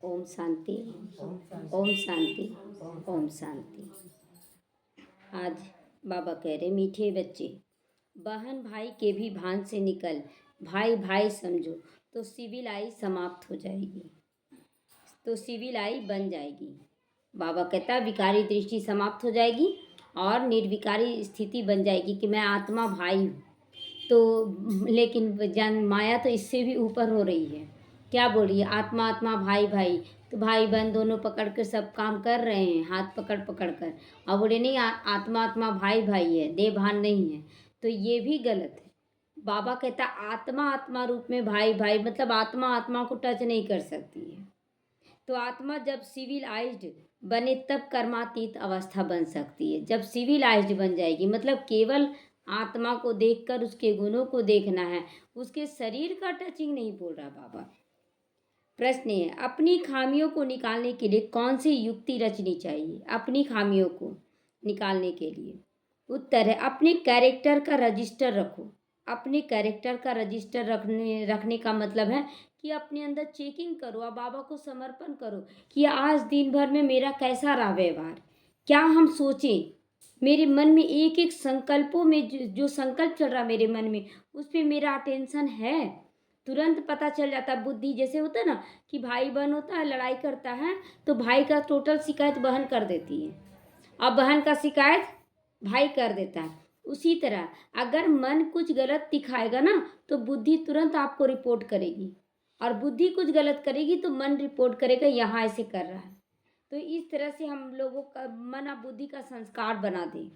ओम शांति। ओम शांति। ओम शांति। आज बाबा कह रहे, मीठे बच्चे, बहन भाई के भी भान से निकल, भाई भाई समझो तो सिविलाई समाप्त हो जाएगी, तो सिविलाई बन जाएगी। बाबा कहता है विकारी दृष्टि समाप्त हो जाएगी और निर्विकारी स्थिति बन जाएगी कि मैं आत्मा भाई हूँ। तो लेकिन माया तो इससे भी ऊपर हो रही है। क्या बोल रही है? आत्मा आत्मा भाई भाई, तो भाई बहन दोनों पकड़ कर सब काम कर रहे हैं, हाथ पकड़ पकड़ कर। अब बोले नहीं, आत्मा आत्मा भाई भाई है, देह भान नहीं है, तो ये भी गलत है। बाबा कहता आत्मा आत्मा रूप में भाई भाई, मतलब आत्मा आत्मा को टच नहीं कर सकती है। तो आत्मा जब सिविलाइज्ड बने तब कर्मातीत अवस्था बन सकती है। जब सिविलाइज्ड बन जाएगी, मतलब केवल आत्मा को देखकर उसके गुणों को देखना है, उसके शरीर का टचिंग नहीं बोल रहा बाबा। प्रश्न है, अपनी खामियों को निकालने के लिए कौन सी युक्ति रचनी चाहिए? अपनी खामियों को निकालने के लिए उत्तर है, अपने कैरेक्टर का रजिस्टर रखो। अपने कैरेक्टर का रजिस्टर रखने का मतलब है कि अपने अंदर चेकिंग करो, अब बाबा को समर्पण करो कि आज दिन भर में मेरा कैसा रहा व्यवहार, क्या हम सोचें, मेरे मन में एक एक संकल्पों में जो संकल्प चल रहा मेरे मन में, उस पर मेरा अटेंशन है। तुरंत पता चल जाता है। बुद्धि जैसे होता है ना कि भाई बहन होता है, लड़ाई करता है तो भाई का टोटल शिकायत बहन कर देती है, अब बहन का शिकायत भाई कर देता है। उसी तरह अगर मन कुछ गलत दिखाएगा ना तो बुद्धि तुरंत आपको रिपोर्ट करेगी, और बुद्धि कुछ गलत करेगी तो मन रिपोर्ट करेगा यहाँ ऐसे कर रहा है। तो इस तरह से हम लोगों का मन और बुद्धि का संस्कार बना दें।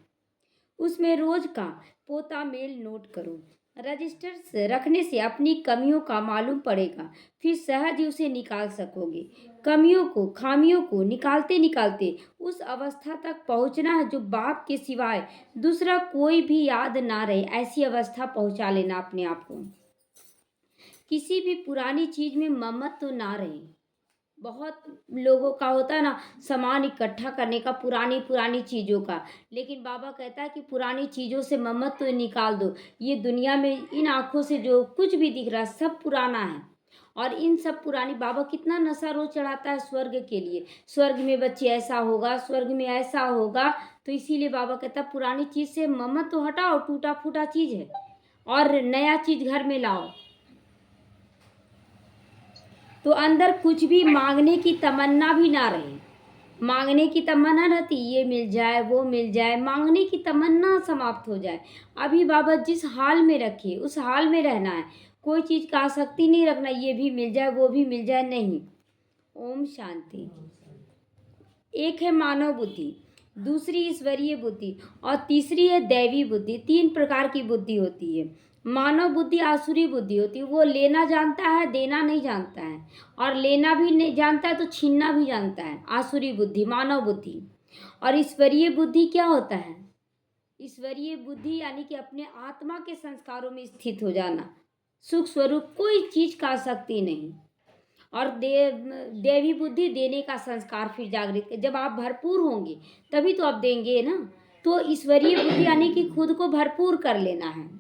उसमें रोज का पोता मेल नोट करो। रजिस्टर रखने से अपनी कमियों का मालूम पड़ेगा, फिर सहज ही उसे निकाल सकोगे। कमियों को, खामियों को निकालते निकालते उस अवस्था तक पहुंचना है जो बाप के सिवाय दूसरा कोई भी याद ना रहे, ऐसी अवस्था पहुंचा लेना अपने आप को। किसी भी पुरानी चीज में ममत तो ना रहे। बहुत लोगों का होता है ना सामान इकट्ठा करने का, पुरानी पुरानी चीज़ों का, लेकिन बाबा कहता है कि पुरानी चीज़ों से ममत तो निकाल दो। ये दुनिया में इन आँखों से जो कुछ भी दिख रहा है सब पुराना है, और इन सब पुरानी, बाबा कितना नशा रोज चढ़ाता है स्वर्ग के लिए, स्वर्ग में बच्चे ऐसा होगा, स्वर्ग में ऐसा होगा। तो इसीलिए बाबा कहता है पुरानी चीज़ से ममत तो हटाओ, टूटा फूटा चीज़ है, और नया चीज़ घर में लाओ। तो अंदर कुछ भी मांगने की तमन्ना भी ना रहे। मांगने की तमन्ना रहती, ये मिल जाए वो मिल जाए, मांगने की तमन्ना समाप्त हो जाए। अभी बाबा जिस हाल में रखे उस हाल में रहना है, कोई चीज़ का आसक्ति नहीं रखना, ये भी मिल जाए वो भी मिल जाए, नहीं। ओम शांति। एक है मानव बुद्धि, दूसरी ईश्वरीय बुद्धि, और तीसरी है दैवी बुद्धि। 3 प्रकार की बुद्धि होती है। मानव बुद्धि आसुरी बुद्धि होती है, वो लेना जानता है, देना नहीं जानता है, और लेना भी नहीं जानता है तो छीनना भी जानता है, आसुरी बुद्धि, मानव बुद्धि। और ईश्वरीय बुद्धि क्या होता है? ईश्वरीय बुद्धि यानी कि अपने आत्मा के संस्कारों में स्थित हो जाना, सुख स्वरूप, कोई चीज का आसक्ति नहीं। और देवी बुद्धि देने का संस्कार फिर जागृत, जब आप भरपूर होंगे तभी तो आप देंगे ना। तो ईश्वरीय बुद्धि यानी कि खुद को भरपूर कर लेना है।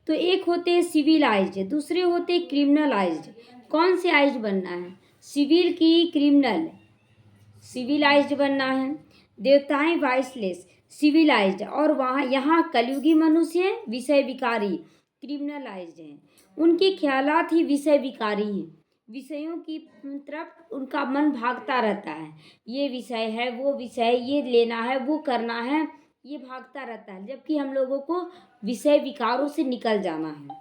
तो एक होते हैं सिविलाइज्ड, दूसरे होते हैं क्रिमिनलाइज्ड। कौन से आइज बनना है? सिविल की क्रिमिनल, सिविलाइज्ड बनना है। देवताएं वाइसलेस, सिविलाइज्ड, और वहाँ यहाँ कलयुगी मनुष्य विषय विकारी, क्रिमिनलाइज्ड हैं। उनके ख्यालात ही विषय विकारी हैं, विषयों की तरफ उनका मन भागता रहता है, ये विषय है वो विषय है, ये लेना है वो करना है, ये भागता रहता है। जबकि हम लोगों को विषय विकारों से निकल जाना है।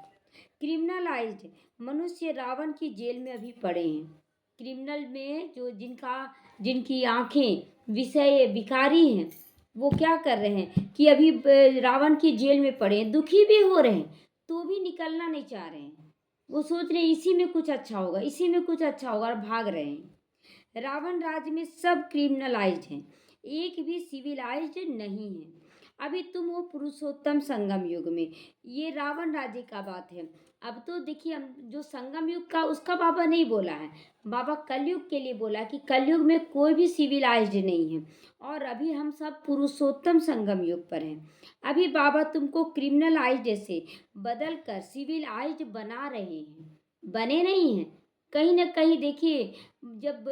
क्रिमिनलाइज्ड मनुष्य रावण की जेल में अभी पड़े हैं। क्रिमिनल में जो जिनकी आंखें विषय विकारी हैं, वो क्या कर रहे हैं कि अभी रावण की जेल में पड़े हैं, दुखी भी हो रहे हैं तो भी निकलना नहीं चाह रहे हैं। वो सोच रहे हैं इसी में कुछ अच्छा होगा, इसी में कुछ अच्छा होगा, और भाग रहे हैं। रावण राज्य में सब क्रिमिनलाइज्ड हैं, एक भी सिविलाइज्ड नहीं है। अभी तुम हो पुरुषोत्तम संगम युग में, ये रावण राज्य का बात है। अब तो देखिए, हम जो संगम युग का उसका बाबा नहीं बोला है, बाबा कलयुग के लिए बोला कि कलयुग में कोई भी सिविलाइज्ड नहीं है, और अभी हम सब पुरुषोत्तम संगम युग पर हैं। अभी बाबा तुमको क्रिमिनलाइज्ड से बदल कर सिविलाइज्ड बना रहे हैं, बने नहीं हैं। कहीं न कहीं देखिए, जब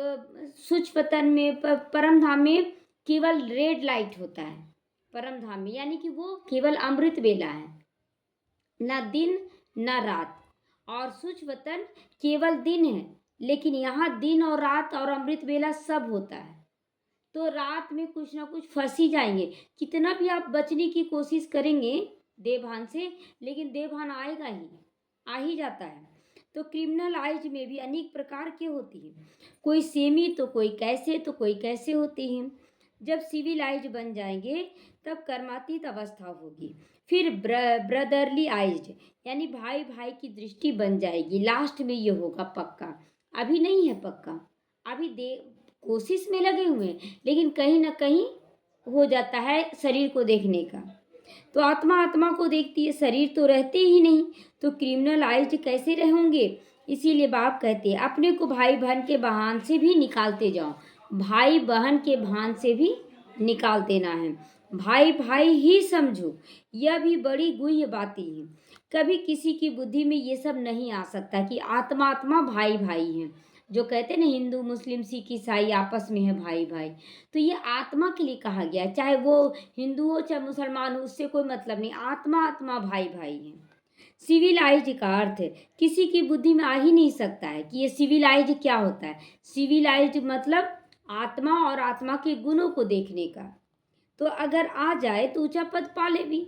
सूक्ष्म पतन में परम धाम में केवल रेड लाइट होता है। परम धाम में यानी कि वो केवल अमृत वेला है, ना दिन ना रात। और सूक्ष्म वतन केवल दिन है, लेकिन यहाँ दिन और रात और अमृत वेला सब होता है। तो रात में कुछ ना कुछ फंस ही जाएंगे, कितना भी आप बचने की कोशिश करेंगे देवभान से, लेकिन देवभान आएगा ही, आ ही जाता है। तो क्रिमिनल आइज में भी अनेक प्रकार के होती हैं, कोई सेमी तो कोई कैसे होती हैं। जब सिविलाइज बन जाएंगे तब कर्मातीत अवस्था होगी। फिर ब्रदरली आइज यानी भाई भाई की दृष्टि बन जाएगी। लास्ट में ये होगा पक्का, अभी नहीं है पक्का, अभी कोशिश में लगे हुए हैं, लेकिन कहीं ना कहीं हो जाता है शरीर को देखने का। तो आत्मा आत्मा को देखती है, शरीर तो रहते ही नहीं, तो क्रिमिनल आइज कैसे रहेंगे। इसीलिए बाप कहते हैं अपने को भाई बहन के भान से भी निकालते जाओ, भाई बहन के भान से भी निकाल देना है। भाई भाई ही समझो, यह भी बड़ी गुह्य बातें हैं। कभी किसी की बुद्धि में ये सब नहीं आ सकता कि आत्मा आत्मा भाई भाई हैं। जो कहते हैं ना हिंदू मुस्लिम सिख ईसाई आपस में है भाई भाई, तो ये आत्मा के लिए कहा गया है, चाहे वो हिंदू हो चाहे मुसलमान हो, उससे कोई मतलब नहीं, आत्मा आत्मा भाई भाई है। सिविलाइज का अर्थ किसी की बुद्धि में आ ही नहीं सकता है कि ये सिविलाइज क्या होता है। सिविलाइज मतलब आत्मा और आत्मा के गुणों को देखने का। तो अगर आ जाए तो ऊंचा पद पाले भी।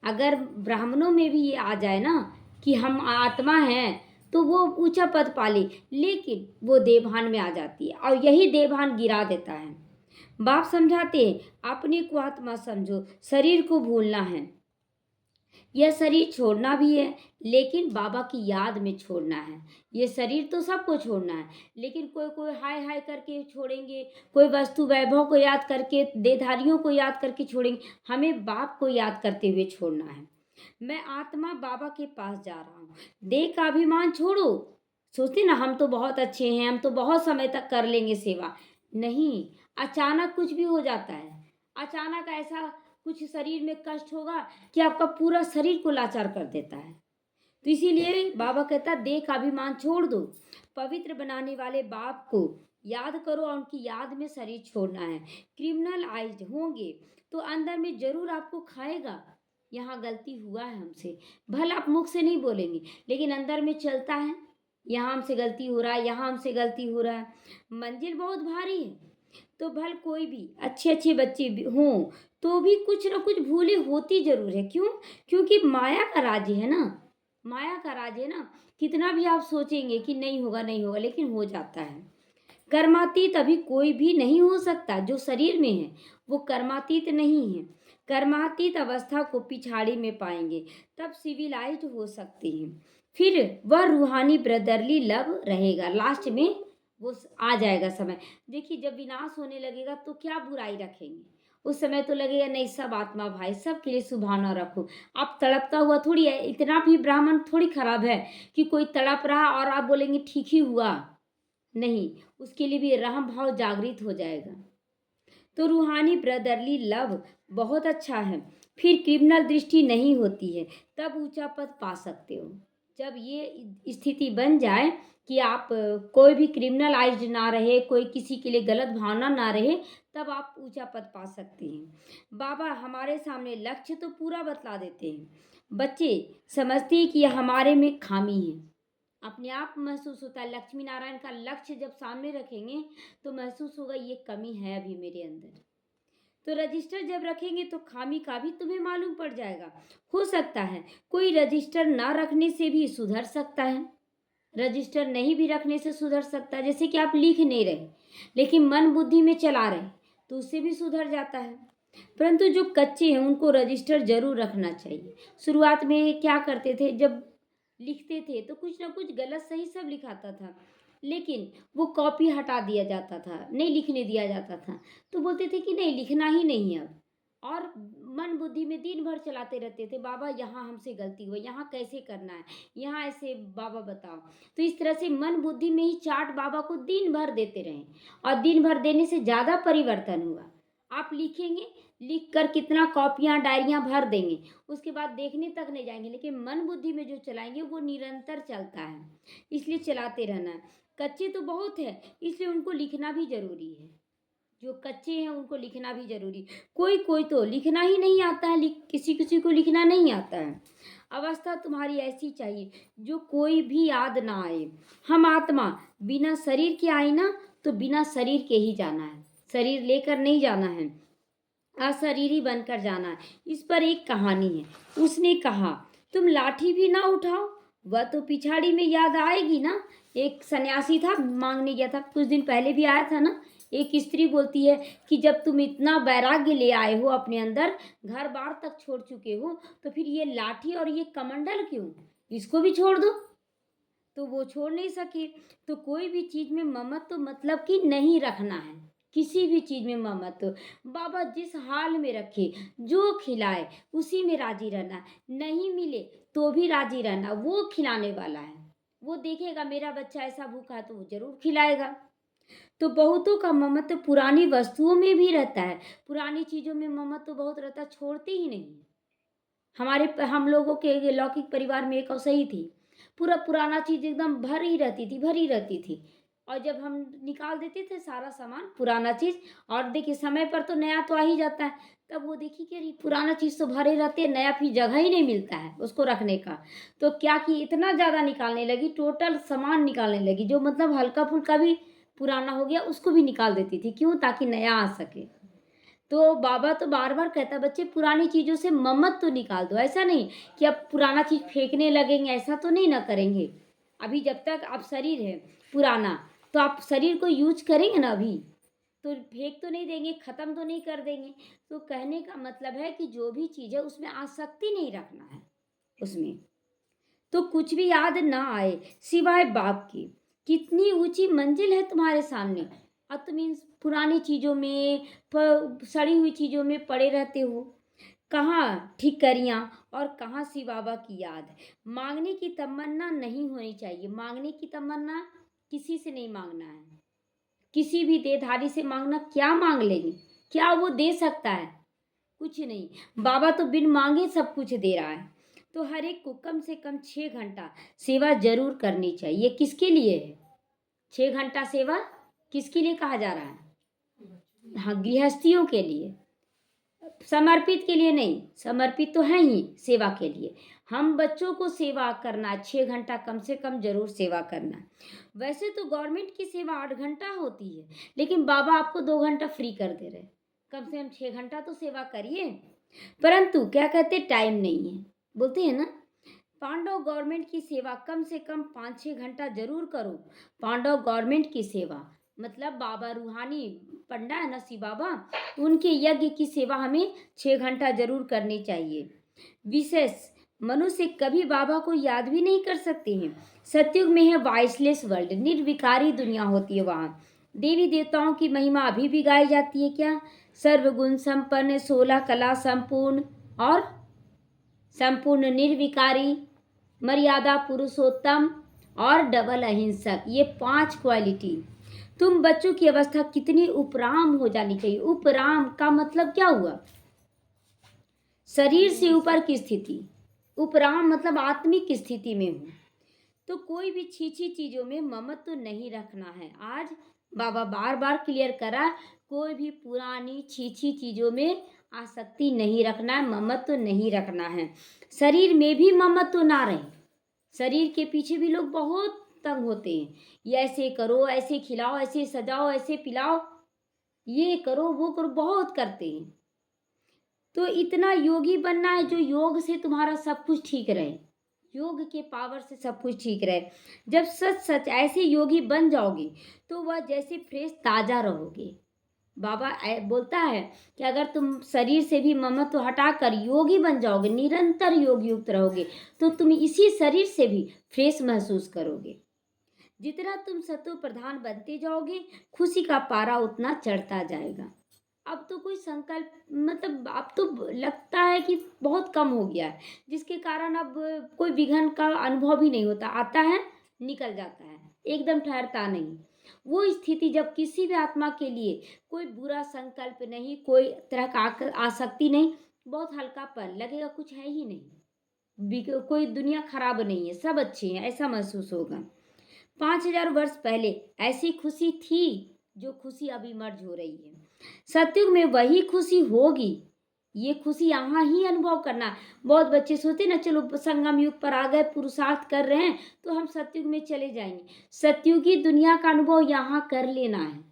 अगर ब्राह्मणों में भी ये आ जाए ना कि हम आत्मा हैं, तो वो ऊंचा पद पाले, लेकिन वो देवभान में आ जाती है और यही देवभान गिरा देता है। बाप समझाते हैं अपने को आत्मा समझो, शरीर को भूलना है। यह शरीर छोड़ना भी है, लेकिन बाबा की याद में छोड़ना है। ये शरीर तो सबको छोड़ना है, लेकिन कोई कोई हाय हाय करके छोड़ेंगे, कोई वस्तु वैभव को याद करके, देहधारियों को याद करके छोड़ेंगे। हमें बाप को याद करते हुए छोड़ना है। मैं आत्मा बाबा के पास जा रहा हूँ, देह का अभिमान छोड़ो। सोचते ना हम तो बहुत अच्छे हैं, हम तो बहुत समय तक कर लेंगे सेवा। नहीं, अचानक कुछ भी हो जाता है। अचानक ऐसा कुछ शरीर में कष्ट होगा कि आपका पूरा शरीर को लाचार कर देता है। तो इसीलिए बाबा कहता देह का अभिमान छोड़ दो, पवित्र बनाने वाले बाप को याद करो और उनकी याद में शरीर छोड़ना है। क्रिमिनल आइज होंगे तो अंदर में जरूर आपको खाएगा, यहाँ गलती हुआ है हमसे, भले आप मुख से नहीं बोलेंगे, लेकिन अंदर में चलता है यहाँ हमसे गलती हो रहा है, यहाँ हमसे गलती हो रहा है। मंजिल बहुत भारी है, तो भल कोई भी अच्छे अच्छे बच्चे भी हों तो भी कुछ ना कुछ भूलें होती जरूर है। क्यों? क्योंकि माया का राज्य है ना, माया का राज्य है ना। कितना भी आप सोचेंगे कि नहीं होगा नहीं होगा, लेकिन हो जाता है। कर्मातीत अभी कोई भी नहीं हो सकता, जो शरीर में है वो कर्मातीत नहीं है। कर्मातीत अवस्था को पिछाड़ी में पाएंगे, तब सिविलाइज्ड हो सकते हैं। फिर वह रूहानी ब्रदरली लव रहेगा, लास्ट में वो आ जाएगा समय। देखिए जब विनाश होने लगेगा तो क्या बुराई रखेंगे, उस समय तो लगेगा नहीं सब आत्मा भाई, सबके लिए सुभावना रखो। आप तड़पता हुआ थोड़ी है, इतना भी ब्राह्मण थोड़ी खराब है कि कोई तड़प रहा और आप बोलेंगे ठीक ही हुआ, नहीं, उसके लिए भी रहम भाव जागृत हो जाएगा। तो रूहानी ब्रदरली लव बहुत अच्छा है। फिर क्रिमिनल दृष्टि नहीं होती है, तब ऊंचा पद पा सकते हो। जब ये स्थिति बन जाए कि आप कोई भी क्रिमिनल आइज ना रहे, कोई किसी के लिए गलत भावना ना रहे, तब आप ऊंचा पद पा सकते हैं। बाबा हमारे सामने लक्ष्य तो पूरा बतला देते हैं, बच्चे समझते हैं कि यह हमारे में खामी है। अपने आप महसूस होता है, लक्ष्मी नारायण का लक्ष्य जब सामने रखेंगे तो महसूस होगा ये कमी है अभी मेरे अंदर। तो रजिस्टर जब रखेंगे तो खामी का भी तुम्हें मालूम पड़ जाएगा। हो सकता है कोई रजिस्टर ना रखने से भी सुधर सकता है, रजिस्टर नहीं भी रखने से सुधर सकता है। जैसे कि आप लिख नहीं रहे लेकिन मन बुद्धि में चला रहे, तो उससे भी सुधर जाता है। परंतु जो कच्चे हैं उनको रजिस्टर जरूर रखना चाहिए। शुरुआत में क्या करते थे, जब लिखते थे तो कुछ ना कुछ गलत सही सब लिखाता था, लेकिन वो कॉपी हटा दिया जाता था, नहीं लिखने दिया जाता था। तो बोलते थे कि नहीं लिखना ही नहीं अब, और मन बुद्धि में दिन भर चलाते रहते थे, बाबा यहाँ हमसे गलती हुई, यहाँ कैसे करना है, यहाँ ऐसे बाबा बताओ। तो इस तरह से मन बुद्धि में ही चाट बाबा को दिन भर देते रहे, और दिन भर देने से ज़्यादा परिवर्तन हुआ। आप लिखेंगे, लिख कर कितना कॉपियाँ डायरियाँ भर देंगे, उसके बाद देखने तक नहीं जाएंगे, लेकिन मन बुद्धि में जो चलाएंगे वो निरंतर चलता है, इसलिए चलाते रहना है। कच्चे तो बहुत है, इसलिए उनको लिखना भी जरूरी है। जो कच्चे हैं उनको लिखना भी जरूरी। कोई कोई तो लिखना ही नहीं आता है, किसी किसी को लिखना नहीं आता है। अवस्था तुम्हारी ऐसी चाहिए जो कोई भी याद ना आए। हम आत्मा बिना शरीर के आई ना, तो बिना शरीर के ही जाना है, शरीर लेकर नहीं जाना है, अशरीरी बनकर जाना है। इस पर एक कहानी है। उसने कहा तुम लाठी भी ना उठाओ, वह तो पिछाड़ी में याद आएगी ना। एक सन्यासी था, मांगने गया था, कुछ दिन पहले भी आया था ना। एक स्त्री बोलती है कि जब तुम इतना वैराग्य ले आए हो अपने अंदर, घर बार तक छोड़ चुके हो, तो फिर ये लाठी और ये कमंडल क्यों, इसको भी छोड़ दो। तो वो छोड़ नहीं सके। तो कोई भी चीज में ममत्व मतलब कि नहीं रखना है, किसी भी चीज में ममत्व। बाबा जिस हाल में रखे, जो खिलाए उसी में राजी रहना, नहीं मिले तो भी राजी रहना। वो खिलाने वाला है, वो देखेगा मेरा बच्चा ऐसा भूखा है तो वो जरूर खिलाएगा। तो बहुतों का ममत्व पुरानी वस्तुओं में भी रहता है, पुरानी चीजों में ममत्व बहुत रहता है, छोड़ते ही नहीं। हम लोगों के लौकिक परिवार में एक सही थी, पूरा पुराना चीज एकदम भरी रहती थी, भरी रहती थी। और जब हम निकाल देते थे सारा सामान पुराना चीज, और देखिए समय पर तो नया तो आ ही जाता है, तब वो देखी कि अरे पुराना चीज तो भरे रहते हैं, नया फिर जगह ही नहीं मिलता है उसको रखने का। तो क्या कि इतना ज्यादा निकालने लगी, टोटल सामान निकालने लगी, जो मतलब हल्का फुल्का भी पुराना हो गया उसको भी निकाल देती थी। क्यों? ताकि नया आ सके। तो बाबा तो बार बार कहता बच्चे पुरानी चीजों से ममत तो निकाल दो। ऐसा नहीं कि अब पुराना चीज फेंकने लगेंगे, ऐसा तो नहीं ना करेंगे। अभी जब तक आप शरीर है पुराना, तो आप शरीर को यूज करेंगे ना, अभी तो फेंक तो नहीं देंगे, खत्म तो नहीं कर देंगे। तो कहने का मतलब है कि जो भी चीज है उसमें आसक्ति नहीं रखना है, उसमें तो कुछ भी याद ना आए सिवाय बाप की। कितनी ऊंची मंजिल है तुम्हारे सामने, और तुम इन पुरानी चीजों में, सड़ी हुई चीजों में पड़े रहते हो। कहाँ ठिकरियाँ और कहाँ शिव बाबा की याद। मांगने की तमन्ना नहीं होनी चाहिए, मांगने की तमन्ना किसी से नहीं मांगना है। किसी भी देधारी से मांगना, क्या मांग लेंगे, क्या वो दे सकता है? कुछ नहीं। बाबा तो बिन मांगे सब कुछ दे रहा है। तो हर एक को कम से कम 6 घंटा सेवा जरूर करनी चाहिए। किसके लिए है 6 घंटा सेवा? किसके लिए कहा जा रहा है? हाँ, गृहस्थियों के लिए, समर्पित के लिए नहीं। समर्पित तो है ही सेवा के लिए। हम बच्चों को सेवा करना 6 घंटा कम से कम जरूर सेवा करना। वैसे तो गवर्नमेंट की सेवा 8 घंटा होती है, लेकिन बाबा आपको 2 घंटा फ्री कर दे रहे। कम से कम 6 घंटा तो सेवा करिए। परंतु क्या कहते, टाइम नहीं है, बोलते हैं ना। पांडव गवर्नमेंट की सेवा कम से कम 5-6 घंटा जरूर करो। पांडव गवर्नमेंट की सेवा मतलब बाबा रूहानी पंडा है ना, शिव बाबा, उनके यज्ञ की सेवा हमें 6 घंटा जरूर करनी चाहिए। विशेष मनुष्य कभी बाबा को याद भी नहीं कर सकते हैं। सतयुग में है वॉइसलेस वर्ल्ड, निर्विकारी दुनिया होती है। वहाँ देवी देवताओं की महिमा अभी भी गाई जाती है। क्या? सर्वगुण संपन्न, 16 कला संपूर्ण और संपूर्ण निर्विकारी, मर्यादा पुरुषोत्तम और डबल अहिंसक, ये 5 क्वालिटी। तुम बच्चों की अवस्था कितनी उपराम हो जानी चाहिए। उपराम का मतलब क्या हुआ? शरीर से ऊपर की स्थिति। उपराम मतलब आत्मिक स्थिति में हूँ। तो कोई भी छीछी चीजों में ममत्व तो नहीं रखना है। आज बाबा बार बार क्लियर करा, कोई भी पुरानी छीछी चीजों में आसक्ति नहीं रखना है, ममत्व तो नहीं रखना है। शरीर में भी ममत्व तो ना रहे। शरीर के पीछे भी लोग बहुत तंग होते हैं, ये ऐसे करो, ऐसे खिलाओ, ऐसे सजाओ, ऐसे पिलाओ, ये करो वो करो, बहुत करते हैं। तो इतना योगी बनना है जो योग से तुम्हारा सब कुछ ठीक रहे, योग के पावर से सब कुछ ठीक रहे। जब सच सच ऐसे योगी बन जाओगे तो वह जैसे फ्रेश ताजा रहोगे। बाबा बोलता है कि अगर तुम शरीर से भी ममत्व हटाकर योगी बन जाओगे, निरंतर योग युक्त रहोगे, तो तुम इसी शरीर से भी फ्रेश महसूस करोगे। जितना तुम सत्व प्रधान बनते जाओगे, खुशी का पारा उतना चढ़ता जाएगा। अब तो कोई संकल्प मतलब अब तो लगता है कि बहुत कम हो गया है, जिसके कारण अब कोई विघ्न का अनुभव ही नहीं होता। आता है निकल जाता है, एकदम ठहरता नहीं। वो स्थिति जब किसी भी आत्मा के लिए कोई बुरा संकल्प नहीं, कोई तरह का आसक्ति नहीं, बहुत हल्कापन लगेगा, कुछ है ही नहीं, कोई दुनिया खराब नहीं है, सब अच्छे हैं, ऐसा महसूस होगा। 5000 वर्ष पहले ऐसी खुशी थी जो खुशी अभी मर्ज हो रही है। सतयुग में वही खुशी होगी। ये खुशी यहाँ ही अनुभव करना। बहुत बच्चे सोचते ना, चलो संगम युग पर आ गए, पुरुषार्थ कर रहे हैं तो हम सतयुग में चले जाएंगे। सतयुगी दुनिया का अनुभव यहाँ कर लेना है।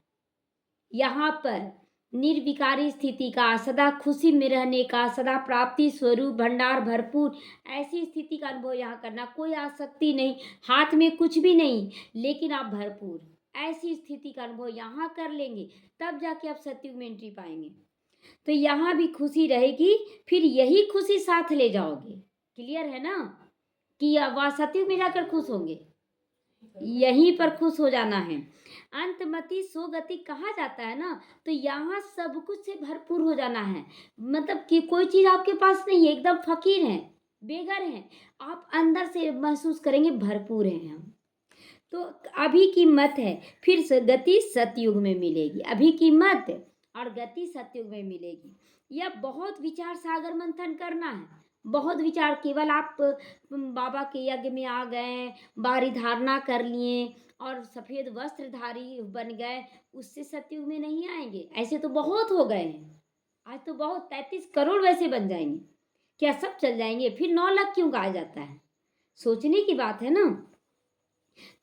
यहाँ पर निर्विकारी स्थिति का, सदा खुशी में रहने का, सदा प्राप्ति स्वरूप भंडार भरपूर, ऐसी स्थिति का अनुभव यहाँ करना। कोई आसक्ति नहीं, हाथ में कुछ भी नहीं, लेकिन आप भरपूर, ऐसी स्थिति का अनुभव यहाँ कर लेंगे, तब जाके आप सतयुग में एंट्री पाएंगे। तो यहाँ भी खुशी रहेगी, फिर यही खुशी साथ ले जाओगे। क्लियर है ना कि वह सतयुग में जाकर खुश होंगे, यहीं पर खुश हो जाना है। अंतमति सो गति कहा जाता है ना, तो यहाँ सब कुछ से भरपूर हो जाना है। मतलब कि कोई चीज आपके पास नहीं है, एकदम फकीर है, बेघर है, आप अंदर से महसूस करेंगे भरपूर हैं हम। तो अभी की मत है, फिर से गति सतयुग में मिलेगी। अभी की मत और गति सतयुग में मिलेगी। यह बहुत विचार सागर मंथन करना है, बहुत विचार। केवल आप बाबा के यज्ञ में आ गए, बाहरी धारणा कर लिए और सफेद वस्त्रधारी बन गए, उससे सतयुग में नहीं आएंगे। ऐसे तो बहुत हो गए हैं, आज तो बहुत 33 करोड़ वैसे बन जाएंगे। क्या सब चल जाएंगे? फिर 9 लाख क्यों कहा जाता है? सोचने की बात है ना।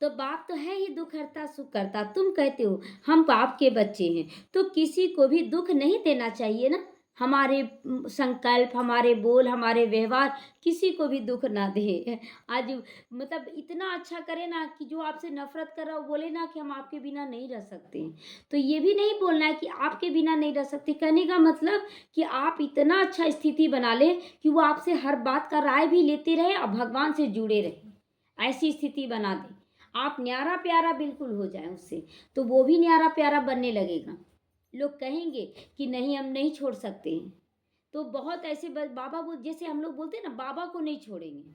तो बाप तो है ही दुख हरता सुख करता। तुम कहते हो हम बाप के बच्चे हैं, तो किसी को भी दुख नहीं देना चाहिए ना। हमारे संकल्प, हमारे बोल, हमारे व्यवहार किसी को भी दुख ना दे। आज मतलब इतना अच्छा करे ना कि जो आपसे नफरत कर रहा हो बोले ना कि हम आपके बिना नहीं रह सकते। तो ये भी नहीं बोलना है कि आपके बिना नहीं रह सकते। कहने का मतलब कि आप इतना अच्छा स्थिति बना ले कि वो आपसे हर बात का राय भी लेते रहे और भगवान से जुड़े रहे, ऐसी स्थिति बना दे। आप न्यारा प्यारा बिल्कुल हो जाए उससे, तो वो भी न्यारा प्यारा बनने लगेगा। लोग कहेंगे कि नहीं हम नहीं छोड़ सकते हैं, तो बहुत ऐसे बाबा वो जैसे हम लोग बोलते हैं ना, बाबा को नहीं छोड़ेंगे,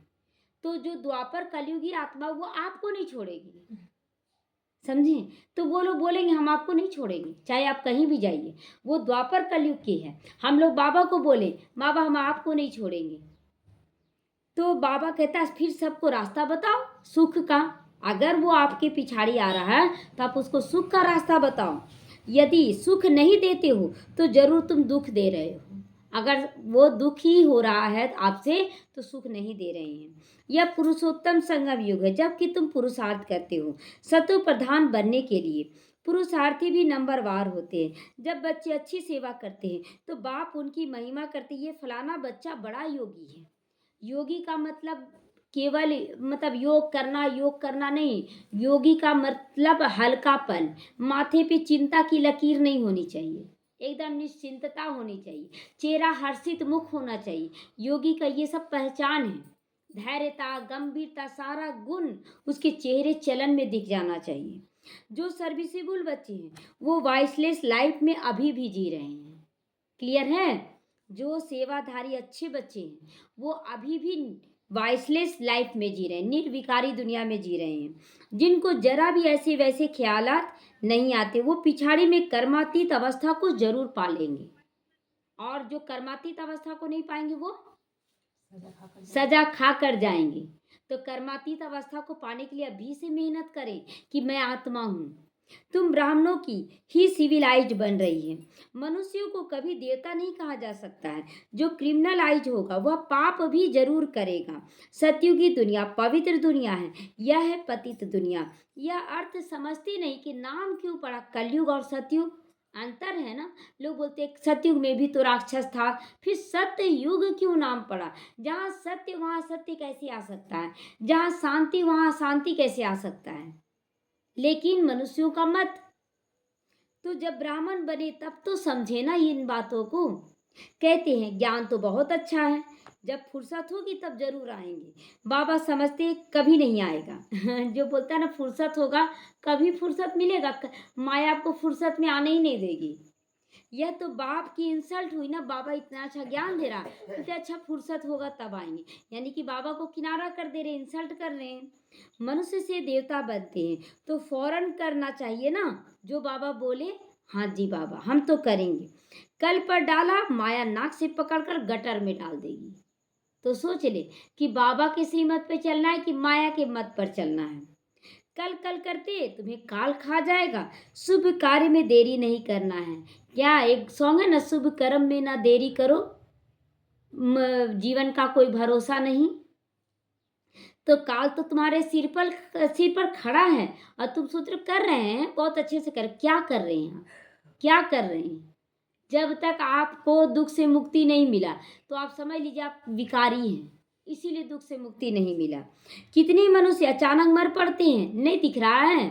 तो जो द्वापर कलयुगी आत्मा वो आपको नहीं छोड़ेगी, समझे। तो वो लोग बोलेंगे हम आपको नहीं छोड़ेंगे, चाहे आप कहीं भी जाइए। वो द्वापर कलयुग की है। हम लोग बाबा को बोले बाबा हम आपको नहीं छोड़ेंगे, तो बाबा कहता है फिर सबको रास्ता बताओ सुख का। अगर वो आपके पिछाड़ी आ रहा है तो आप उसको सुख का रास्ता बताओ। यदि सुख नहीं देते हो तो जरूर तुम दुख दे रहे हो। अगर वो दुखी हो रहा है आपसे तो सुख नहीं दे रहे हैं। यह पुरुषोत्तम संगम युग है, जबकि तुम पुरुषार्थ करते हो सतो प्रधान बनने के लिए। पुरुषार्थी भी नंबरवार होते हैं। जब बच्चे अच्छी सेवा करते हैं तो बाप उनकी महिमा करते, ये फलाना बच्चा बड़ा योगी है। योगी का मतलब केवल मतलब योग करना नहीं। योगी का मतलब हल्कापन, माथे पे चिंता की लकीर नहीं होनी चाहिए, एकदम निश्चिंतता होनी चाहिए, चेहरा हर्षित मुख होना चाहिए। योगी का ये सब पहचान है। धैर्यता, गंभीरता, सारा गुण उसके चेहरे चलन में दिख जाना चाहिए। जो सर्विसेबल बच्चे हैं वो वाइसलेस लाइफ में अभी भी जी रहे हैं। क्लियर है? जो सेवाधारी अच्छे बच्चे हैं वो अभी भी वाइसलेस लाइफ में जी रहे हैं, निर्विकारी दुनिया में जी रहे हैं। जिनको जरा भी ऐसे वैसे ख्यालात नहीं आते वो पिछाड़ी में कर्मातीत अवस्था को जरूर पालेंगे, और जो कर्मातीत अवस्था को नहीं पाएंगे वो सजा खा कर जाएंगे। तो कर्मातीत अवस्था को पाने के लिए अभी से मेहनत करें कि मैं आत्मा हूँ। तुम ब्राह्मणों की ही सिविलाइज बन रही है। मनुष्यों को कभी देवता नहीं कहा जा सकता है। जो क्रिमिनलाइज होगा वह पाप भी जरूर करेगा। सतयुगी दुनिया पवित्र दुनिया है, यह है पतित दुनिया। यह अर्थ समझती नहीं कि नाम क्यों पड़ा कलयुग और सतयुग। अंतर है ना। लोग बोलते हैं सतयुग में भी तो राक्षस था, फिर सत्य युग क्यों नाम पड़ा। जहाँ सत्य वहाँ सत्य कैसे आ सकता है, जहाँ शांति वहाँ शांति कैसे आ सकता है। लेकिन मनुष्यों का मत, तो जब ब्राह्मण बने तब तो समझे ना इन बातों को। कहते हैं ज्ञान तो बहुत अच्छा है, जब फुर्सत होगी तब जरूर आएंगे। बाबा समझते कभी नहीं आएगा। जो बोलता है ना फुर्सत होगा, कभी फुर्सत मिलेगा? माया आपको फुर्सत में आने ही नहीं देगी। यह तो बाप की इंसल्ट हुई ना, बाबा इतना अच्छा ज्ञान दे रहा, इतना अच्छा फुर्सत होगा तब आएंगे। यानी कि बाबा को किनारा कर दे रहे, इंसल्ट कर रहे हैं। मनुष्य से देवता बनते हैं तो फौरन करना चाहिए ना, जो बाबा बोले हाँ जी बाबा हम तो करेंगे। कल पर डाला, माया नाक से पकड़कर गटर में डाल देगी। तो सोच ले कि बाबा के श्रीमत पे चलना है कि माया के मत पर चलना है। कल कल करते तुम्हें काल खा जाएगा। शुभ कार्य में देरी नहीं करना है। क्या एक सॉन्ग है ना, शुभ कर्म में ना देरी करो, जीवन का कोई भरोसा नहीं। तो काल तो तुम्हारे सिर पर खड़ा है और तुम सोच रहे कर रहे हैं बहुत अच्छे से कर, क्या कर रहे हैं, क्या कर रहे हैं? जब तक आपको दुख से मुक्ति नहीं मिला तो आप समझ लीजिए आप विकारी हैं, इसीलिए दुख से मुक्ति नहीं मिला। कितने मनुष्य अचानक मर पड़ते हैं, नहीं दिख रहा है?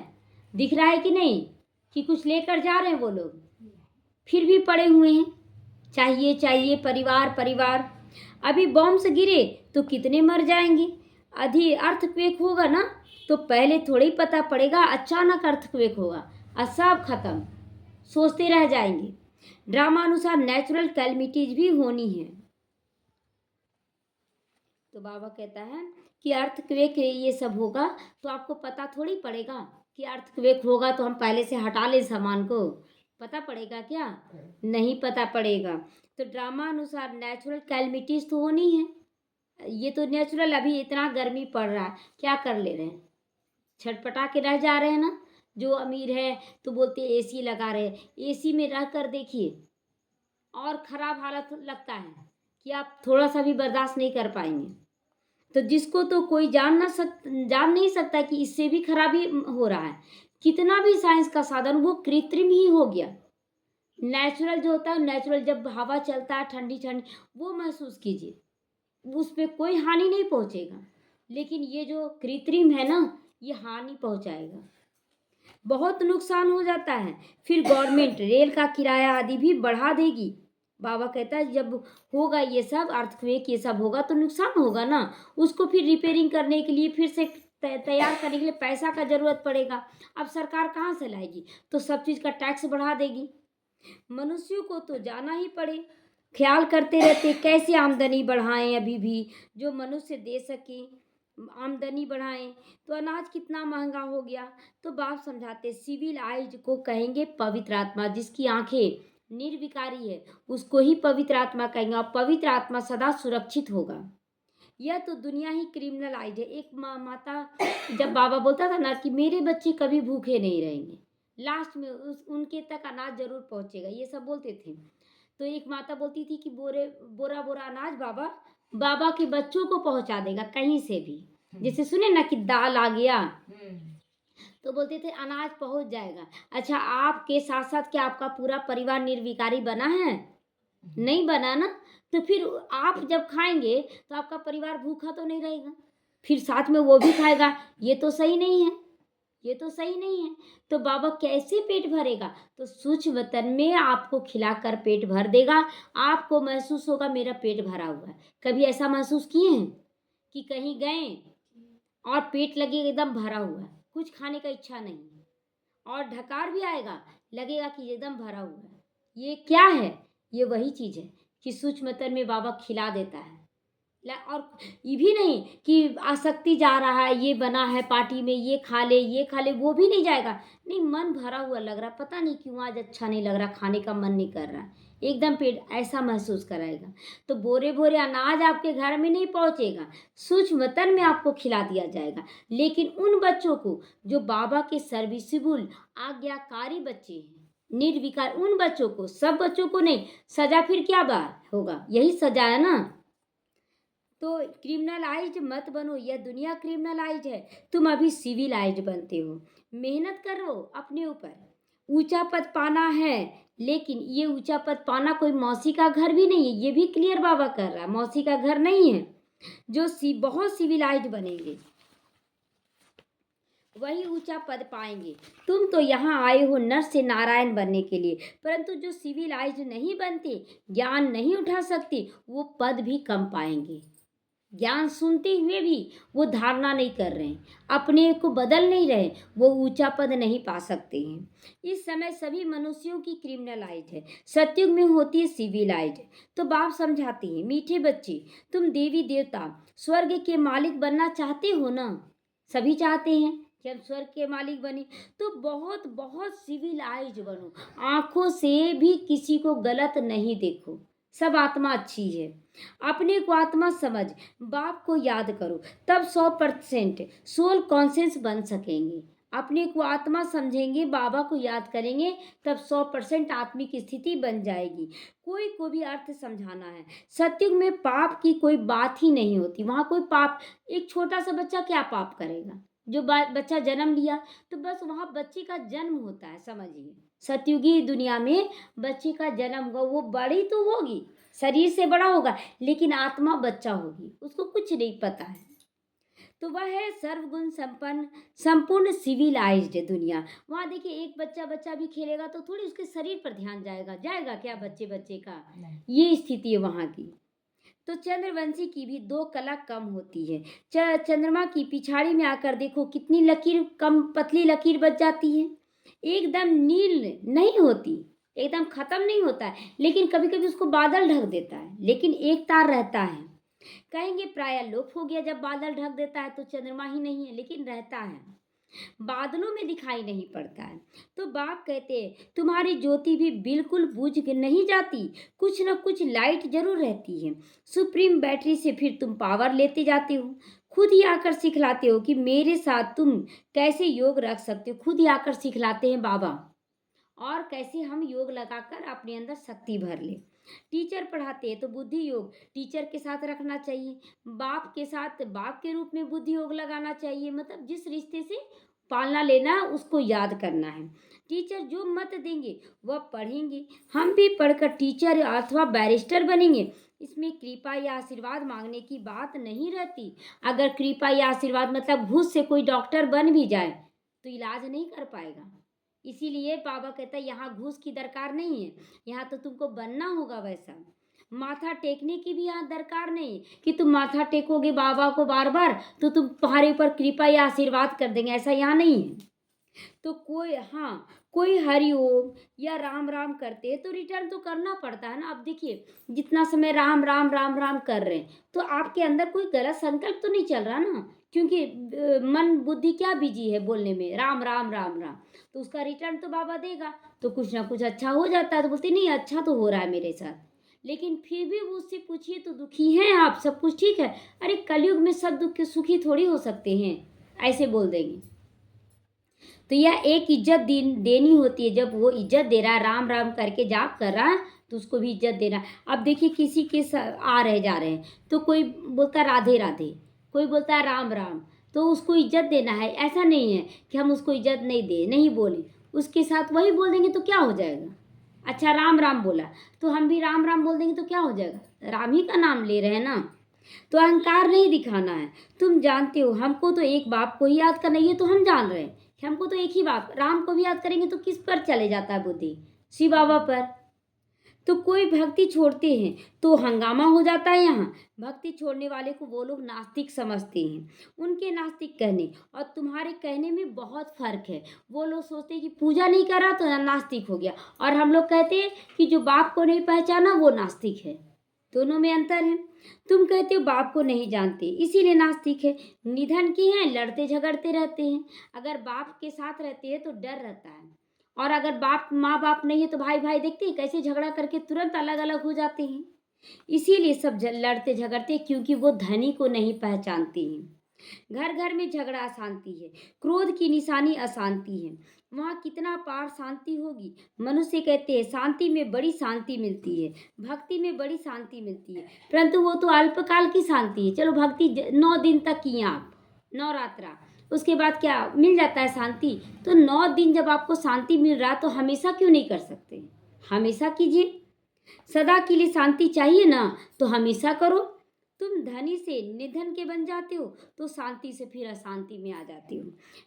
दिख रहा है कि नहीं कि कुछ लेकर जा रहे हैं वो लोग, फिर भी पड़े हुए हैं। चाहिए चाहिए परिवार परिवार। अभी बॉम्ब गिरे तो कितने मर जाएंगे। अभी अर्थक्वेक होगा ना तो पहले थोड़ी पता पड़ेगा, अचानक अर्थक्वेक होगा और सब खत्म, सोचते रह जाएंगे। ड्रामा अनुसार नेचुरल कैलमिटीज भी होनी है। तो बाबा कहता है कि अर्थक्वेक ये सब होगा तो आपको पता थोड़ी पड़ेगा कि अर्थक्वेक होगा तो हम पहले से हटा ले सामान को, पता पड़ेगा क्या? नहीं पता पड़ेगा। तो ड्रामा अनुसार नेचुरल कैलमिटीज तो होनी है। ये तो नेचुरल, अभी इतना गर्मी पड़ रहा है, क्या कर ले रहे हैं? छटपटा के रह जा रहे हैं ना। जो अमीर है तो बोलते एसी लगा रहे, एसी में रह कर देखिए और ख़राब हालत लगता है कि आप थोड़ा सा भी बर्दाश्त नहीं कर पाएंगे। तो जिसको तो कोई जान नहीं सकता कि इससे भी खराबी हो रहा है। कितना भी साइंस का साधन वो कृत्रिम ही हो गया। नेचुरल जो होता है, नेचुरल जब हवा चलता है ठंडी ठंडी वो महसूस कीजिए, उस पर कोई हानि नहीं पहुंचेगा। लेकिन ये जो कृत्रिम है ना ये हानि पहुंचाएगा, बहुत नुकसान हो जाता है। फिर गवर्नमेंट रेल का किराया आदि भी बढ़ा देगी। बाबा कहता है जब होगा ये सब अर्थक्वेक ये सब होगा तो नुकसान होगा ना, उसको फिर रिपेयरिंग करने के लिए फिर से तैयार करने के लिए पैसा का जरूरत पड़ेगा। अब सरकार कहाँ से लाएगी? तो सब चीज़ का टैक्स बढ़ा देगी। मनुष्यों को तो जाना ही पड़े, ख्याल करते रहते कैसे आमदनी बढ़ाएं, अभी भी जो मनुष्य दे सके आमदनी बढ़ाएं। तो अनाज कितना महंगा हो गया। तो बाप समझाते सिविल आइज को कहेंगे पवित्र आत्मा, जिसकी आंखें निर्विकारी है उसको ही पवित्र आत्मा कहेंगे, और पवित्र आत्मा सदा सुरक्षित होगा। यह तो दुनिया ही क्रिमिनलाइज है। एक माता जब बाबा बोलता था ना कि मेरे बच्चे कभी भूखे नहीं रहेंगे, लास्ट में उनके तक अनाज जरूर पहुंचेगा, ये सब बोलते थे। तो एक माता बोलती थी कि बोरा बोरा अनाज बाबा बाबा के बच्चों को पहुंचा देगा कहीं से भी। जैसे सुने ना कि दाल आ गया तो बोलते थे अनाज पहुंच जाएगा। अच्छा आपके साथ साथ क्या आपका पूरा परिवार निर्विकारी बना है? नहीं बना ना। तो फिर आप जब खाएंगे तो आपका परिवार भूखा तो नहीं रहेगा, फिर साथ में वो भी खाएगा। ये तो सही नहीं है, ये तो सही नहीं है। तो बाबा कैसे पेट भरेगा? तो सूक्ष्म वतन में आपको खिलाकर पेट भर देगा। आपको महसूस होगा मेरा पेट भरा हुआ है। कभी ऐसा महसूस किए हैं कि कहीं गए और पेट लगेगा एकदम भरा हुआ है, कुछ खाने का इच्छा नहीं है, और ढकार भी आएगा लगेगा कि एकदम भरा हुआ है। ये क्या है? ये वही चीज़ है कि सूक्ष्म तन में बाबा खिला देता है। और ये भी नहीं कि आसक्ति जा रहा है, ये बना है पार्टी में ये खा ले ये खा ले, वो भी नहीं जाएगा। नहीं मन भरा हुआ लग रहा, पता नहीं क्यों आज अच्छा नहीं लग रहा, खाने का मन नहीं कर रहा, एकदम पेट ऐसा महसूस कराएगा। तो बोरे बोरे अनाज आपके घर में नहीं पहुंचेगा, सूक्ष्म तन में आपको खिला दिया जाएगा। लेकिन उन बच्चों को जो बाबा के सर्विसिबल आज्ञाकारी बच्चे हैं, निर्विकार, उन बच्चों को, सब बच्चों को नहीं। सजा फिर क्या बात होगा? यही सजा है ना। तो क्रिमिनलाइज मत बनो, यह दुनिया क्रिमिनलाइज है, तुम अभी सिविलाइज बनते हो। मेहनत करो अपने ऊपर। ऊंचा पद पाना है, लेकिन ये ऊंचा पद पाना कोई मौसी का घर भी नहीं है, ये भी क्लियर बाबा कर रहा है, मौसी का घर नहीं है। जो बहुत सिविलाइज बनेंगे वही ऊंचा पद पाएंगे। तुम तो यहाँ आए हो नर से नारायण बनने के लिए, परंतु जो सिविलाइज नहीं बनते, ज्ञान नहीं उठा सकते, वो पद भी कम पाएंगे। ज्ञान सुनते हुए भी वो धारणा नहीं कर रहे हैं, अपने को बदल नहीं रहे, वो ऊंचा पद नहीं पा सकते हैं। इस समय सभी मनुष्यों की क्रिमिनलाइज है, सतयुग में होती है सिविलाइज। तो बाप समझाते हैं, मीठे बच्चे, तुम देवी देवता स्वर्ग के मालिक बनना चाहते हो ना? सभी चाहते हैं कि हम स्वर्ग के मालिक बने, तो बहुत बहुत सिविलाइज बनो, आंखों से भी किसी को गलत नहीं देखो, सब आत्मा अच्छी है, अपने को आत्मा समझ बाप को याद करो, तब 100% सोल कॉन्शियस बन सकेंगे। अपने को आत्मा समझेंगे, बाबा को याद करेंगे, तब 100% आत्मिक स्थिति बन जाएगी। कोई को भी अर्थ समझाना है, सत्युग में पाप की कोई बात ही नहीं होती, वहाँ कोई पाप, एक छोटा सा बच्चा क्या पाप करेगा? जो बच्चा जन्म लिया तो बस वहाँ बच्चे का जन्म होता है, समझिए। सतयुगी दुनिया में बच्चे का जन्म होगा, वो बड़ी तो होगी, शरीर से बड़ा होगा, लेकिन आत्मा बच्चा होगी, उसको कुछ नहीं पता है। तो वह है सर्वगुण संपन्न संपूर्ण सिविलाइज्ड दुनिया। वहाँ देखिए एक बच्चा बच्चा भी खेलेगा तो थोड़ी उसके शरीर पर ध्यान जाएगा, जाएगा क्या बच्चे बच्चे का? ये स्थिति है वहाँ की। तो चंद्रवंशी की भी 2 कला कम होती है। चंद्रमा की पिछाड़ी में आकर देखो कितनी लकीर, कम पतली लकीर बच जाती है, एकदम नील नहीं होती, एकदम खत्म नहीं होता है, लेकिन कभी कभी उसको बादल ढक देता है, लेकिन एक तार रहता है। कहेंगे प्राय लोप हो गया, जब बादल ढक देता है तो चंद्रमा ही नहीं है, लेकिन रहता है, बादलों में दिखाई नहीं पड़ता है। तो बाप कहते हैं तुम्हारी ज्योति भी बिल्कुल बुझ के नहीं जाती, कुछ न कुछ लाइट जरूर रहती है। सुप्रीम बैटरी से फिर तुम पावर लेते जाते हो, खुद ही आकर सिखलाते हो कि मेरे साथ तुम कैसे योग रख सकते हो, खुद ही आकर सिखलाते हैं बाबा, और कैसे हम योग लगाकर अपने अंदर शक्ति भर ले। टीचर पढ़ाते हैं तो बुद्धि योग टीचर के साथ रखना चाहिए, बाप के साथ बाप के रूप में बुद्धि योग लगाना चाहिए, मतलब जिस रिश्ते से पालना लेना उसको याद करना है। टीचर जो मत देंगे वह पढ़ेंगे, हम भी पढ़कर टीचर अथवा बैरिस्टर बनेंगे। इसमें कृपा या आशीर्वाद मांगने की बात नहीं रहती। अगर कृपा या आशीर्वाद मतलब घूस से कोई डॉक्टर बन भी जाए तो इलाज नहीं कर पाएगा। इसीलिए बाबा कहता है यहाँ घूस की दरकार नहीं है, यहाँ तो तुमको बनना होगा वैसा। माथा टेकने की भी यहाँ दरकार नहीं कि तुम माथा टेकोगे बाबा को बार बार तो तुम तुम्हारे ऊपर कृपा या आशीर्वाद कर देंगे, ऐसा यहाँ नहीं है। तो कोई हरिओम या राम राम करते हैं तो रिटर्न तो करना पड़ता है ना। अब देखिए जितना समय राम राम राम राम कर रहे हैं तो आपके अंदर कोई गलत संकल्प तो नहीं चल रहा ना, क्योंकि मन बुद्धि क्या बिजी है बोलने में, राम राम राम राम, तो उसका रिटर्न तो बाबा देगा, तो कुछ ना कुछ अच्छा हो जाता है। तो बोलते नहीं अच्छा तो हो रहा है मेरे साथ, लेकिन फिर भी वो उससे पूछिए तो दुखी हैं आप, सब कुछ ठीक है? अरे कलयुग में सब दुख के सुखी थोड़ी हो सकते हैं, ऐसे बोल देंगे। तो यह एक इज्जत देनी होती है, जब वो इज्जत दे रहा है, राम राम करके जाप कर रहा है तो उसको भी इज्जत देना। अब देखिए किसी के आ रहे जा रहे हैं तो कोई बोलता है राधे राधे, कोई बोलता है राम राम, तो उसको इज्जत देना है। ऐसा नहीं है कि हम उसको इज्जत नहीं दे, नहीं बोले, उसके साथ वही बोल देंगे तो क्या हो जाएगा? अच्छा राम राम बोला तो हम भी राम राम बोल देंगे तो क्या हो जाएगा? राम ही का नाम ले रहे हैं ना। तो अहंकार नहीं दिखाना है। तुम जानते हो हमको तो एक बाप को ही याद करना, ये तो हम जान रहे हैं कि हमको तो एक ही बाप, राम को भी याद करेंगे तो किस पर चले जाता है बुद्धि? शिव बाबा पर। तो कोई भक्ति छोड़ते हैं तो हंगामा हो जाता है यहाँ। भक्ति छोड़ने वाले को वो लोग नास्तिक समझते हैं। उनके नास्तिक कहने और तुम्हारे कहने में बहुत फर्क है। वो लोग सोचते हैं कि पूजा नहीं करा तो नास्तिक हो गया, और हम लोग कहते हैं कि जो बाप को नहीं पहचाना वो नास्तिक है। दोनों में अंतर है। तुम कहते हो बाप को नहीं जानते इसीलिए नास्तिक है। निधन की हैं, लड़ते झगड़ते रहते हैं। अगर बाप के साथ रहते हैं तो डर रहता है, और अगर बाप माँ बाप नहीं है तो भाई भाई देखते हैं कैसे झगड़ा करके तुरंत अलग अलग हो जाते हैं। इसीलिए सब लड़ते झगड़ते हैं, क्योंकि वो धनी को नहीं पहचानते हैं। घर घर में झगड़ा अशांति है, क्रोध की निशानी अशांति है। वहाँ कितना पार शांति होगी। मनुष्य कहते हैं शांति में बड़ी शांति मिलती है, भक्ति में बड़ी शांति मिलती है, परंतु वो तो अल्पकाल की शांति है। चलो भक्ति 9 दिन तक की आप, नवरात्रा, उसके बाद क्या मिल जाता है शांति? तो 9 दिन जब आपको शांति मिल रहा तो हमेशा क्यों नहीं कर सकते? हमेशा कीजिए। सदा के लिए शांति चाहिए ना, तो हमेशा करो। तुम धनी से निधन के बन जाते हो तो शांति से फिर अशांति में आ जाते हो।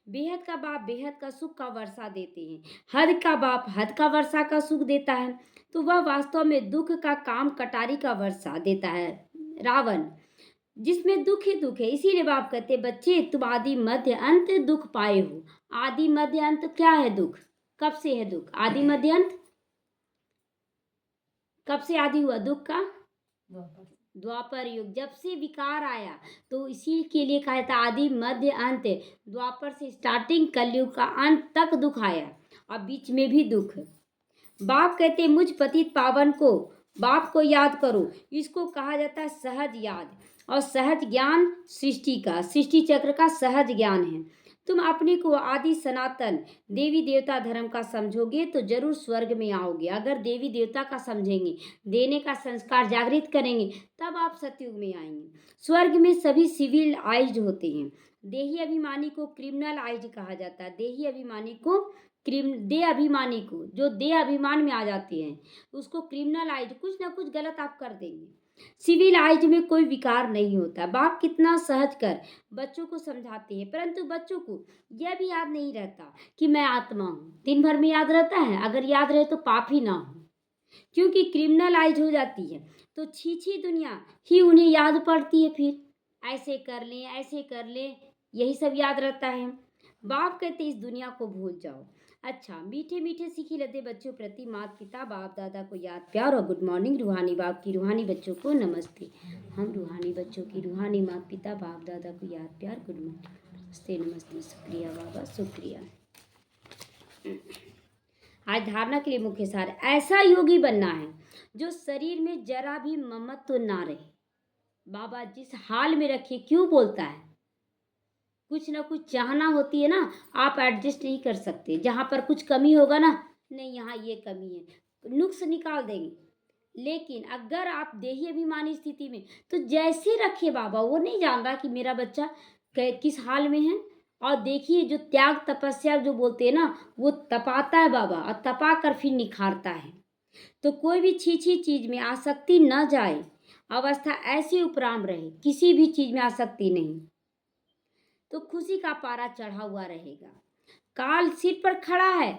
बेहद का बाप बेहद का सुख का वर्षा देते हैं, हद का बाप हद का वर्षा का सुख देता है, तो वह वास्तव में दुख का काम कटारी का वर्षा देता है। रावण जिसमें दुख ही दुख है। इसीलिए बाप कहते बच्चे तुम आदि मध्य अंत दुख पाए हो। आदि मध्य अंत क्या है? दुख। कब से है दुख? आदि मध्य अंत कब से आदि हुआ दुख का? द्वापर युग। जब से विकार आया तो इसी के लिए कहा था आदि मध्य अंत। द्वापर से स्टार्टिंग कलयुग का अंत तक दुख आया और बीच में भी दुख। बाप कहते मुझ पतित पावन को, बाप को याद करो। इसको कहा जाता है सहज याद। और सहज ज्ञान सृष्टि का, सृष्टि चक्र का सहज ज्ञान है। तुम अपने को आदि सनातन देवी देवता धर्म का समझोगे तो जरूर स्वर्ग में आओगे। अगर देवी देवता का समझेंगे, देने का संस्कार जागृत करेंगे, तब आप सतयुग में आएंगे। स्वर्ग में सभी सिविल आइज होते हैं। देही अभिमानी को क्रिमिनल आइज कहा जाता है। देही अभिमानी को दे अभिमानी को, जो दे अभिमान में आ जाते हैं, उसको क्रिमिनल आइज, कुछ ना कुछ गलत आप कर देंगे। सिविल आइज में कोई विकार नहीं होता। बाप कितना सहज कर बच्चों को समझाते हैं, परंतु बच्चों को यह भी याद नहीं रहता कि मैं आत्मा हूँ। दिन भर में याद रहता है? अगर याद रहे तो पाप ही ना हो, क्योंकि क्रिमिनल आइज हो जाती है तो छीछी दुनिया ही उन्हें याद पड़ती है। फिर ऐसे कर लें, ऐसे कर लें, यही सब याद रहता है। बाप कहते इस दुनिया को भूल जाओ। अच्छा, मीठे मीठे सीखी लते बच्चों प्रति माता पिता बाप दादा को याद प्यार और गुड मॉर्निंग। रूहानी बाप की रूहानी बच्चों को नमस्ते। हम रूहानी बच्चों की रूहानी माता पिता बाप दादा को याद प्यार गुड मॉर्निंग नमस्ते नमस्ते। शुक्रिया बाबा, शुक्रिया। आज धारणा के लिए मुख्य सार, ऐसा योगी बनना है जो शरीर में जरा भी ममत्व ना रहे। बाबा जिस हाल में रखिए, क्यों बोलता है? कुछ ना कुछ चाहना होती है ना, आप एडजस्ट नहीं कर सकते। जहाँ पर कुछ कमी होगा ना, नहीं यहाँ ये कमी है, नुक्स निकाल देंगे। लेकिन अगर आप देही अभिमानी स्थिति में, तो जैसे रखे बाबा, वो नहीं जान रहा कि मेरा बच्चा किस हाल में है। और देखिए जो त्याग तपस्या जो बोलते हैं ना, वो तपाता है बाबा, और तपा कर फिर निखारता है। तो कोई भी छीछी चीज में आसक्ति न जाए, अवस्था ऐसी उपराम रहे, किसी भी चीज में आसक्ति नहीं, तो खुशी का पारा चढ़ा हुआ रहेगा। काल सिर पर खड़ा है,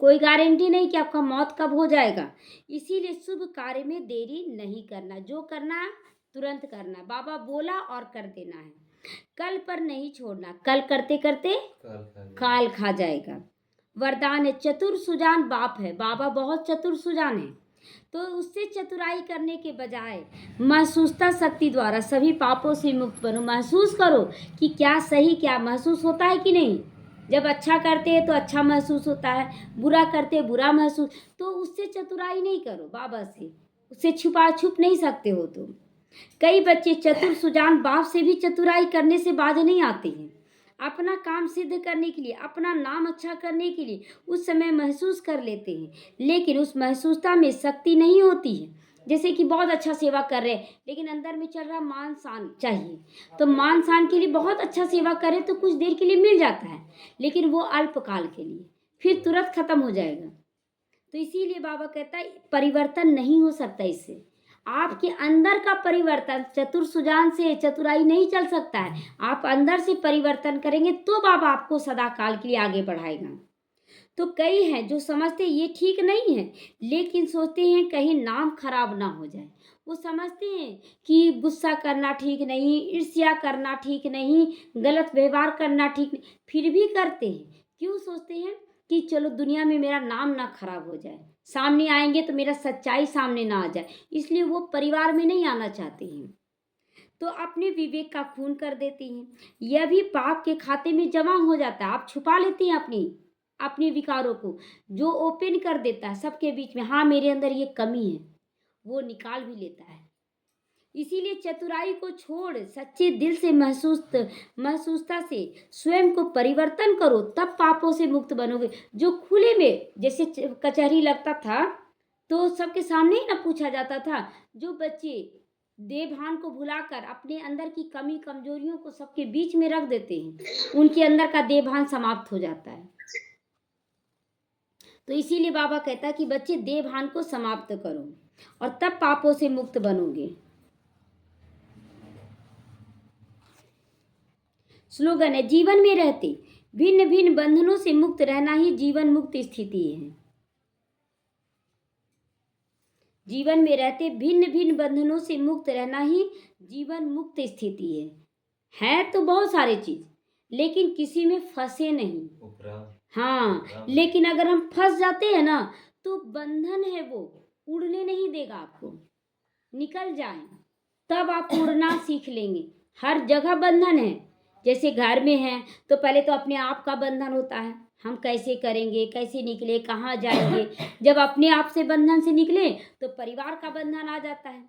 कोई गारंटी नहीं कि आपका मौत कब हो जाएगा। इसीलिए शुभ कार्य में देरी नहीं करना, जो करना है तुरंत करना। बाबा बोला और कर देना है, कल पर नहीं छोड़ना। कल करते करते काल खा जाएगा। वरदान है चतुर सुजान बाप है। बाबा बहुत चतुर सुजान है, तो उससे चतुराई करने के बजाय महसूसता शक्ति द्वारा सभी पापों से मुक्त बनो। महसूस करो कि क्या सही क्या महसूस होता है कि नहीं। जब अच्छा करते हैं तो अच्छा महसूस होता है, बुरा करते बुरा महसूस, तो उससे चतुराई नहीं करो बाबा से, उससे छुप नहीं सकते हो तुम। कई बच्चे चतुर सुजान बाप से भी चतुराई करने से बाज नहीं आते हैं। अपना काम सिद्ध करने के लिए, अपना नाम अच्छा करने के लिए उस समय महसूस कर लेते हैं, लेकिन उस महसूसता में शक्ति नहीं होती है। जैसे कि बहुत अच्छा सेवा कर रहे हैं, लेकिन अंदर में चल रहा मान शान चाहिए, तो मान शान के लिए बहुत अच्छा सेवा करे तो कुछ देर के लिए मिल जाता है, लेकिन वो अल्पकाल के लिए, फिर तुरंत खत्म हो जाएगा। तो इसीलिए बाबा कहता है परिवर्तन नहीं हो सकता इससे। आपके अंदर का परिवर्तन चतुर सुजान से चतुराई नहीं चल सकता है। आप अंदर से परिवर्तन करेंगे तो बाबा आपको सदा काल के लिए आगे बढ़ाएगा। तो कई हैं जो समझते ये ठीक नहीं है, लेकिन सोचते हैं कहीं नाम खराब ना हो जाए। वो समझते हैं कि गुस्सा करना ठीक नहीं, ईर्ष्या करना ठीक नहीं, गलत व्यवहार करना ठीक नहीं, फिर भी करते हैं। क्यों सोचते हैं कि चलो दुनिया में मेरा नाम ना खराब हो जाए, सामने आएंगे तो मेरा सच्चाई सामने ना आ जाए, इसलिए वो परिवार में नहीं आना चाहते हैं। तो अपने विवेक का खून कर देते हैं। यह भी पाप के खाते में जमा हो जाता है। आप छुपा लेते हैं अपने विकारों को। जो ओपन कर देता है सबके बीच में, हाँ मेरे अंदर ये कमी है, वो निकाल भी लेता है। इसीलिए चतुराई को छोड़ सच्चे दिल से महसूसता से स्वयं को परिवर्तन करो, तब पापों से मुक्त बनोगे। जो खुले में जैसे कचहरी लगता था तो सबके सामने ही ना पूछा जाता था। जो बच्चे देवभान को भुलाकर अपने अंदर की कमी कमजोरियों को सबके बीच में रख देते हैं, उनके अंदर का देवभान समाप्त हो जाता है। तो इसीलिए बाबा कहता है कि बच्चे देवभान को समाप्त करो और तब पापों से मुक्त बनोगे। स्लोगन है जीवन में रहते भिन्न भिन्न बंधनों से मुक्त रहना ही जीवन मुक्त स्थिति है। जीवन में रहते भिन्न भिन्न बंधनों से मुक्त रहना ही जीवन मुक्त स्थिति है तो बहुत सारे चीज, लेकिन किसी में फंसे नहीं। हाँ, लेकिन अगर हम फंस जाते हैं ना तो बंधन है वो उड़ने नहीं देगा आपको, निकल जाए तब आप उड़ना सीख लेंगे। हर जगह बंधन है, जैसे घर में है तो पहले तो अपने आप का बंधन होता है, हम कैसे करेंगे, कैसे निकले, कहाँ जाएंगे। जब अपने आप से बंधन से निकले तो परिवार का बंधन आ जाता है,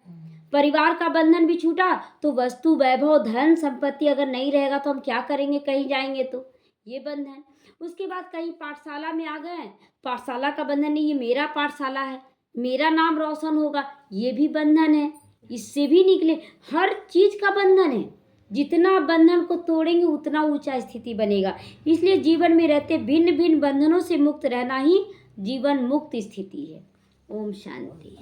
परिवार का बंधन भी छूटा तो वस्तु वैभव धन संपत्ति अगर नहीं रहेगा तो हम क्या करेंगे, कहीं जाएंगे तो ये बंधन। उसके बाद कहीं पाठशाला में आ गए, पाठशाला का बंधन नहीं, ये मेरा पाठशाला है, मेरा नाम रोशन होगा, ये भी बंधन है, इससे भी निकले। हर चीज का बंधन है, जितना बंधन को तोड़ेंगे उतना ऊंचा स्थिति बनेगा। इसलिए जीवन में रहते भिन्न भिन्न बंधनों से मुक्त रहना ही जीवन मुक्त स्थिति है। ओम शांति।